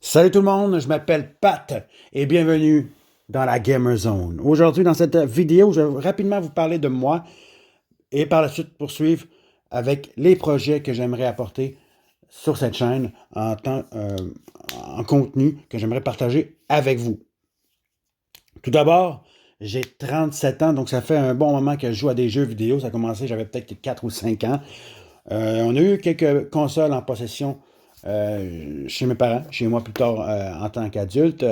Salut tout le monde, je m'appelle Pat et bienvenue dans la Gamer Zone. Aujourd'hui, dans cette vidéo, je vais rapidement vous parler de moi et par la suite poursuivre avec les projets que j'aimerais apporter sur cette chaîne en contenu que j'aimerais partager avec vous. Tout d'abord, j'ai 37 ans, donc ça fait un bon moment que je joue à des jeux vidéo. Ça a commencé, j'avais peut-être 4 ou 5 ans. On a eu quelques consoles en possession chez mes parents, chez moi plus tard en tant qu'adulte.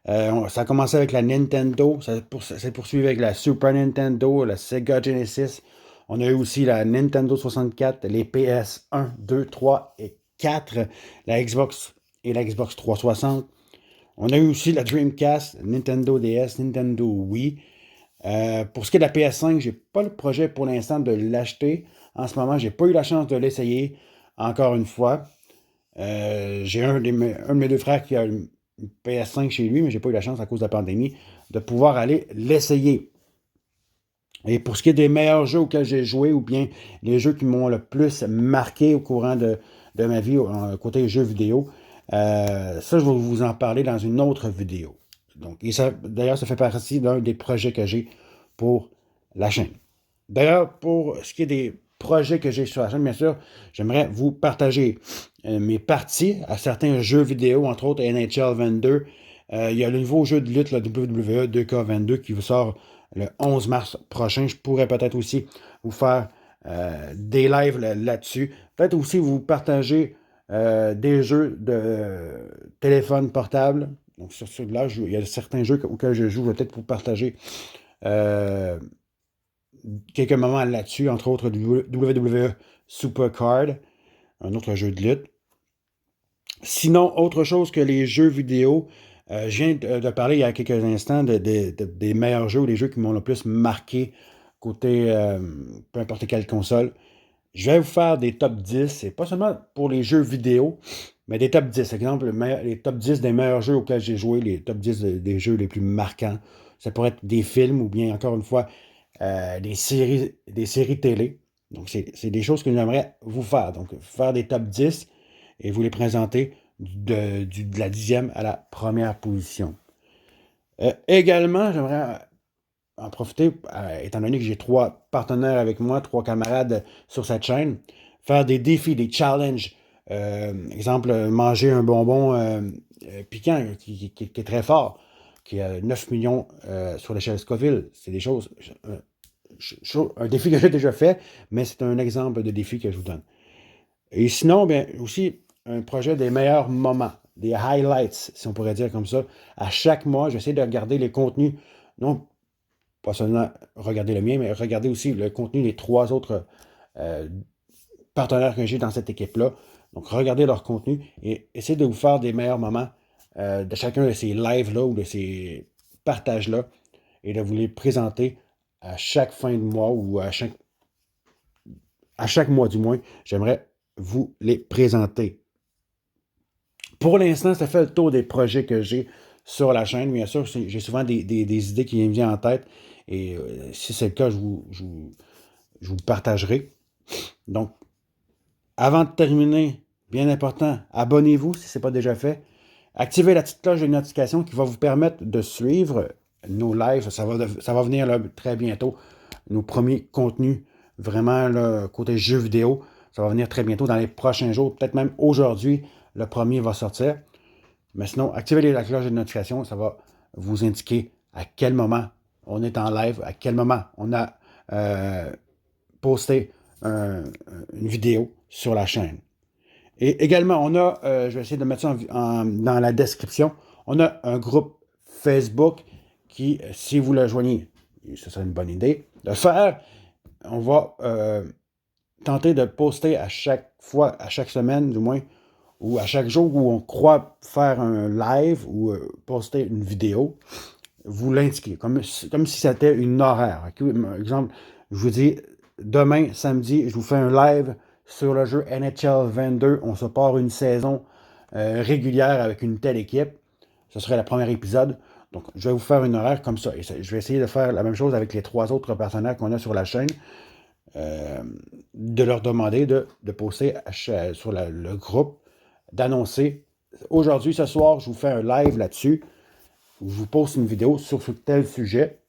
Ça a commencé avec la Nintendo, ça s'est poursuivi avec la Super Nintendo, la Sega Genesis. On a eu aussi la Nintendo 64, les PS1, 2, 3 et 4, la Xbox et la Xbox 360. On a eu aussi la Dreamcast, Nintendo DS, Nintendo Wii. Pour ce qui est de la PS5, j'ai pas le projet pour l'instant de l'acheter. En ce moment, j'ai pas eu la chance de l'essayer encore une fois. J'ai un de mes deux frères qui a une PS5 chez lui, mais j'ai pas eu la chance à cause de la pandémie de pouvoir aller l'essayer. Et pour ce qui est des meilleurs jeux auxquels j'ai joué, ou bien les jeux qui m'ont le plus marqué au courant de ma vie, côté jeux vidéo, ça, je vais vous en parler dans une autre vidéo. Donc, d'ailleurs, ça fait partie d'un des projets que j'ai pour la chaîne. D'ailleurs, pour ce qui est des projets que j'ai sur la chaîne, bien sûr, j'aimerais vous partager mes parties à certains jeux vidéo, entre autres NHL 22. Il y a le nouveau jeu de lutte, le WWE 2K22, qui sort le 11 mars prochain. Je pourrais peut-être aussi vous faire des lives là-dessus. Peut-être aussi vous partager des jeux de téléphone portable. Donc, sur celui-là, il y a certains jeux auxquels je joue. Je vais peut-être vous partager euh, quelques moments là-dessus, entre autres du WWE Supercard, un autre jeu de lutte. Sinon, autre chose que les jeux vidéo, je viens de parler il y a quelques instants des meilleurs jeux ou des jeux qui m'ont le plus marqué côté peu importe quelle console. Je vais vous faire des top 10, et pas seulement pour les jeux vidéo, mais des top 10. Exemple, les top 10 des meilleurs jeux auxquels j'ai joué, les top 10 des jeux les plus marquants. Ça pourrait être des films ou bien, encore une fois, des séries télé. Donc, c'est des choses que j'aimerais vous faire. Donc, faire des top 10 et vous les présenter de la 10e à la première position. Également, j'aimerais en profiter, étant donné que j'ai 3 partenaires avec moi, 3 camarades sur cette chaîne, faire des défis, des challenges. Exemple, manger un bonbon piquant qui est très fort, qui a 9 millions sur l'échelle Scoville. C'est des choses, un défi que j'ai déjà fait, mais c'est un exemple de défi que je vous donne. Et sinon, bien, aussi, un projet des meilleurs moments, des highlights, si on pourrait dire comme ça. À chaque mois, j'essaie de regarder les contenus, non pas seulement regarder le mien, mais regarder aussi le contenu des 3 autres euh, partenaires que j'ai dans cette équipe-là. Donc, regardez leur contenu et essayez de vous faire des meilleurs moments de chacun de ces lives-là ou de ces partages-là et de vous les présenter à chaque fin de mois ou à chaque mois du moins. J'aimerais vous les présenter. Pour l'instant, ça fait le tour des projets que j'ai sur la chaîne. Bien sûr, j'ai souvent des idées qui me viennent en tête. Et si c'est le cas, je vous le partagerai. Donc, avant de terminer, bien important, abonnez-vous si ce n'est pas déjà fait. Activez la petite cloche de notification qui va vous permettre de suivre nos lives. Ça va venir là, très bientôt. Nos premiers contenus, vraiment là, côté jeux vidéo. Ça va venir très bientôt dans les prochains jours. Peut-être même aujourd'hui, le premier va sortir. Mais sinon, activez la cloche de notification. Ça va vous indiquer à quel moment on est en live, à quel moment on a posté une vidéo sur la chaîne. Et également, je vais essayer de mettre ça dans la description, on a un groupe Facebook qui, si vous le joignez, ce serait une bonne idée de le faire. On va tenter de poster à chaque fois, à chaque semaine du moins, ou à chaque jour où on croit faire un live ou poster une vidéo, vous l'indiquez, comme si c'était une horaire. Par exemple, je vous dis, demain, samedi, je vous fais un live sur le jeu NHL 22. On se part une saison régulière avec une telle équipe. Ce serait le premier épisode. Donc, je vais vous faire une horaire comme ça. Et je vais essayer de faire la même chose avec les 3 autres partenaires qu'on a sur la chaîne. De leur demander de poster sur le groupe, d'annoncer aujourd'hui, ce soir, je vous fais un live là-dessus, où je vous poste une vidéo sur ce tel sujet.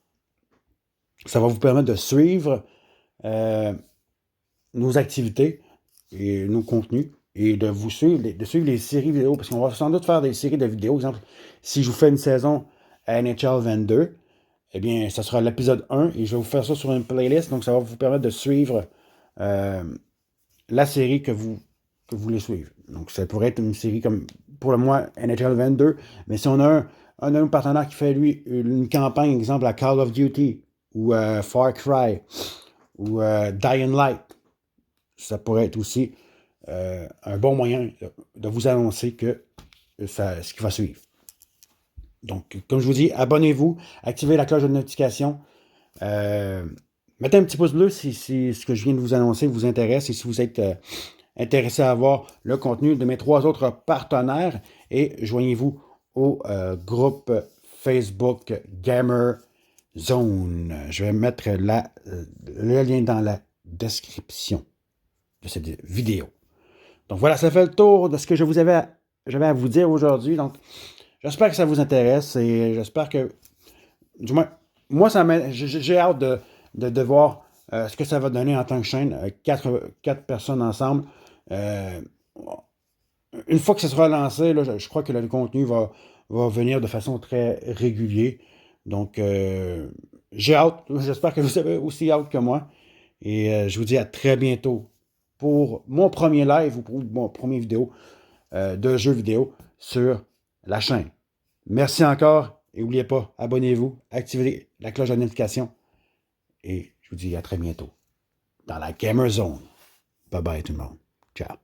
Ça va vous permettre de suivre nos activités et nos contenus et de vous suivre, de suivre les séries vidéo, parce qu'on va sans doute faire des séries de vidéos. Exemple, si je vous fais une saison à NHL 22, eh bien, ça sera l'épisode 1 et je vais vous faire ça sur une playlist, donc ça va vous permettre de suivre la série que vous voulez suivre. Donc, ça pourrait être une série comme, pour le mois, NHL 22, mais si on a un partenaire qui fait, lui, une campagne, exemple, à Call of Duty, ou Far Cry, ou Dying Light, ça pourrait être aussi un bon moyen de vous annoncer que ce qui va suivre. Donc, comme je vous dis, abonnez-vous, activez la cloche de notification, mettez un petit pouce bleu si ce que je viens de vous annoncer vous intéresse et si vous êtes intéressé à voir le contenu de mes 3 autres partenaires et joignez-vous au groupe Facebook Gamer Zone. Je vais mettre le lien dans la description de cette vidéo. Donc voilà, ça fait le tour de ce que j'avais à vous dire aujourd'hui. Donc, j'espère que ça vous intéresse et j'espère que, du moins, moi, j'ai hâte de voir ce que ça va donner en tant que chaîne. 4 personnes ensemble. Une fois que ça sera lancé, là, je crois que le contenu va venir de façon très régulière. Donc, j'ai hâte. J'espère que vous avez aussi hâte que moi. Et je vous dis à très bientôt pour mon premier live ou pour mon premier vidéo de jeux vidéo sur la chaîne. Merci encore et n'oubliez pas, abonnez-vous, activez la cloche de notification et je vous dis à très bientôt dans la Gamer Zone. Bye bye tout le monde. Ciao.